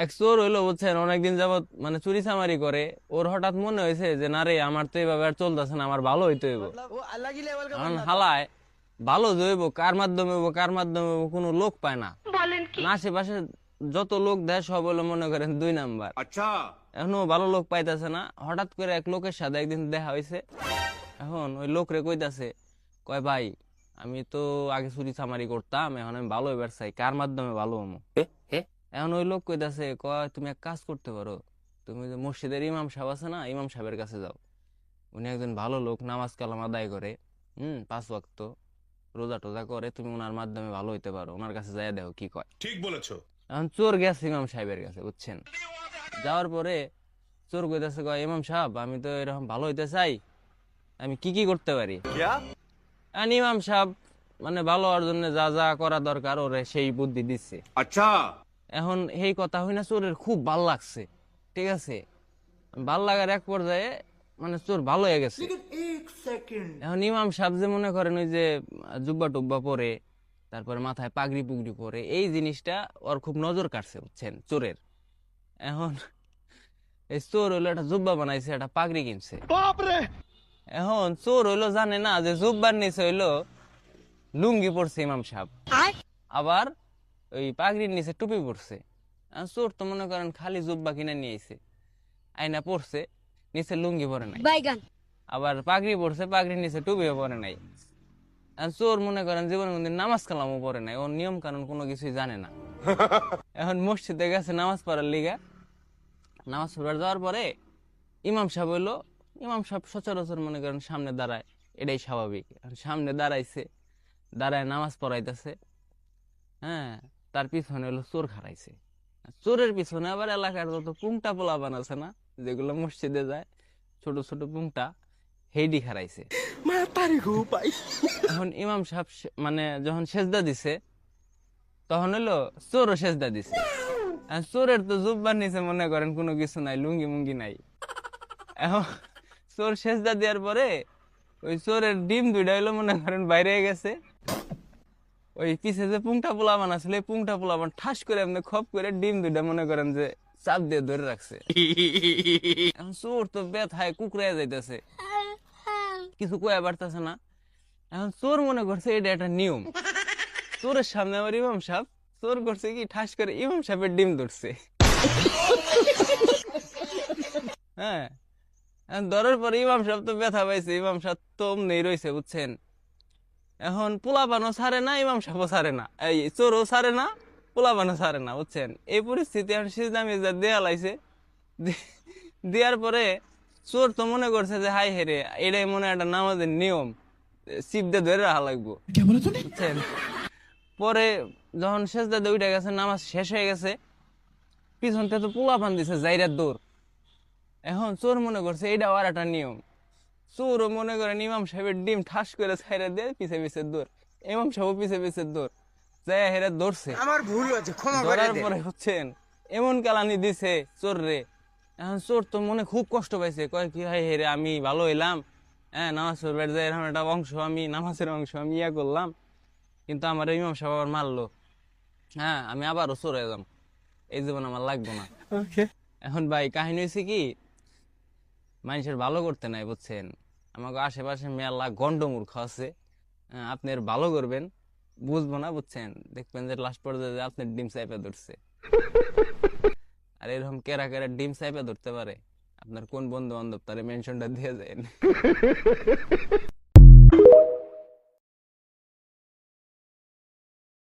এক চোর হইলো বুঝছেন, অনেকদিন যাবত মানে চুরি চামারি করে। ওর হঠাৎ মনে হয়েছে যে না রে, আমার তো এইভাবে আর চলতেছে না, আমার ভালো হইতে হইব। वो अलग ही लेवल का কারণ बंदा था। হালায় ভালো যে হইব, কার মাধ্যমে হইব কার মাধ্যমে হইব কোনো লোক পায় না। না, আশেপাশে যত লোক দেয় সব হলো মনে করেন 2 নাম্বার। अच्छा। এখনো ভালো লোক পাইতেছে না। হঠাৎ করে এক লোকের সাথে একদিন দেখা হয়েছে। এখন ওই লোক রে কইতাছে, কয় ভাই, আমি তো আগে চুরি চামারি করতাম, এখন আমি ভালো হইবার চাই, কার মাধ্যমে ভালো হমু? এখন ওই লোক কইতাছে, কয় তুমি এক কাজ করতে পারো, তুমি যে মসজিদের ইমাম সাহেব আছে না, ইমাম সাহেবের কাছে যাও। উনি একজন ভালো লোক, নামাজ কালাম আদায় করে, 5 ওয়াক্ত রোজা টোজা করে, তুমি ওনার মাধ্যমে ভালো হইতে পারো, ওনার কাছে যাইয়া দেখো কি কয়। ठीक बोलेছো। এখন চোর গেছে ইমাম সাহেবের কাছে, বুঝছেন। যাওয়ার পরে চোর কইতাছে, কয় ইমাম সাহেব, আমি তো এরকম ভালো হইতে চাই, আমি কি কি করতে পারি? क्या? আর ইমাম সাহেব মানে ভালো হওয়ার জন্য যা যা করা দরকার ওরে সেই বুদ্ধি দিচ্ছে। अच्छा। এখন এই কথা হই না, চোরের খুব ভাল লাগছে। ঠিক আছে, ভাল লাগার এক পর্যায়ে মানে চোর ভালো হয়ে গেছে। এখন ইমাম সাহেব যে মনে করেন ওই যে জুব্বা টুব্বা পরে, তারপরে মাথায় পাগড়ি পুগড়ি পরে, এই জিনিসটা ওর খুব নজর কাটছে, বুঝছেন, চোরের। এখন এই চোর হইলো একটা জুব্বা বানাইছে, একটা পাগড়ি কিনছে। এখন চোর হইলো জানে না যে জুব্বার নিচে হইলো লুঙ্গি পরছে ইমাম সাহেব, আবার ওই পাগড়ির নিচে টুপি পরছে। আর চোর তো মনে করেন খালি জুব্বা কিনে নিয়ে আইছে, আইনা পরছে, নিচে লুঙ্গি পরে নাই, বাইগান আবার পাগড়ি পরছে, পাগড়ির নিচে টুপিও পরে নাই। আর চোর মনে করেন জীবনের মধ্যে নামাজ কালামও পরে নাই, ওর নিয়ম কানুন কোনো কিছুই জানে না। এখন মসজিদে গেছে নামাজ পড়ার লিগা। নামাজ পড়ার যাওয়ার পরে ইমাম সাহেব হইলো, ইমাম সাহেব সচরাচর মনে করেন সামনে দাঁড়ায়, এটাই স্বাভাবিক। এখন সামনে দাঁড়াইছে, দাঁড়ায় নামাজ পড়াইতেছে। হ্যাঁ, তার পিছনে হলো চোর খাড়াইছে। চোরের পিছনে আবার এলাকার যত পুংটা পোলাপান আছে না, যেগুলো মসজিদে যায়, ছোট ছোট পুংটা, হেডি খাড়াইছে। এখন ইমাম সাহেব মানে যখন সেজদা দিছে, তখন হলো চোরও সেজদা দিছে। আর চোরের তো জুব্বার নিচে মনে করেন কোনো কিছু নাই, লুঙ্গি মুঙ্গি নাই। এখন চোর সেজদা দেওয়ার পরে ওই চোরের ডিম দুইটা হইলো মনে করেন বাইরে গেছে। ওই পিছে যে পুংটা পোলাবান আসলে পুংটা পোলাবান ঠাস করে এমনি খপ করে ডিম দুইটা মনে করেন যে চাপ দিয়ে ধরে রাখছে। এখন চোর তো ব্যথায় কুকড়ায় যাইতেছে, কিছু কয়া পারতেছে না। এখন চোর মনে করছে এটা একটা নিয়ম। চোরের সামনে আবার ইমাম সাহেব, চোর করছে কি ঠাস করে ইমাম সাহেবের ডিম ধরছে। হ্যাঁ, এখন ধরার পরে ইমাম সাহেব তো ব্যথা পাইছে, ইমাম সাহেব তো অমনি রয়েছে, বুঝছেন। এখন পোলাপানও ছাড়ে না, ইমাম সাহেবও ছাড়ে না, এই চোরও ছাড়ে না, পোলাপানও ছাড়ে না, বুঝছেন। এই পরিস্থিতি এখন সিজদা মিজদা দেয়া লাইছে। দেওয়ার পরে চোর তো মনে করছে যে হাই হেরে, এটাই মনে হয় একটা নামাজের নিয়ম, চিপ দিয়ে ধরে রাখা লাগবো, বুঝছেন। পরে যখন সেজদা দিয়ে উঠে গেছে, নামাজ শেষ হয়ে গেছে, পিছন থেকে তো পোলাপান দিছে জাইরার দৌড়। এখন চোর মনে করছে এইটাও আর একটা নিয়ম। চোরও মনে করেন ইমাম সাহেবের ডিম ঠাস করে ছাইরা দিয়ে পিছে পিছে দৌড়, ইমাম সাহেব পিছে পিছে দৌড়, যাই হেরে ধরছে। আমার ভুল হয়েছে, ক্ষমা করে ধরার দে। পরে হচ্ছেন এমন কালানি দিছে চোর রে। এখন চোর তো মনে খুব কষ্ট পাইছে, কয় কি হাই হেরে, আমি ভালো হইলাম, হ্যাঁ, নামাজ পড়বার যাই এরকম একটা অংশ, আমি নামাজের অংশ আমি ইয়া করলাম, কিন্তু আমার ইমাম সাহেব আবার মারলো। হ্যাঁ, আমি আবারও চোর হয়ে যাম, এই জীবন আমার লাগবো না। এখন ভাই কাহিনী হয়েছে কি, মানুষের ভালো করতে নাই, বুঝছেন। আমাকে আশেপাশে মেলা গন্ডমূর্খ আছে। আপনি এর ভালো করবেন, বুঝবো না, বুঝছেন, দেখবেন যে লাস্ট পর্যায়ে আপনার ডিম চাইপে ধরছে। আর এরকম কেরা কেরা ডিম চাইপে ধরতে পারে, আপনার কোন বন্ধু বান্ধব তারে মেনশনটা দিয়ে যায়।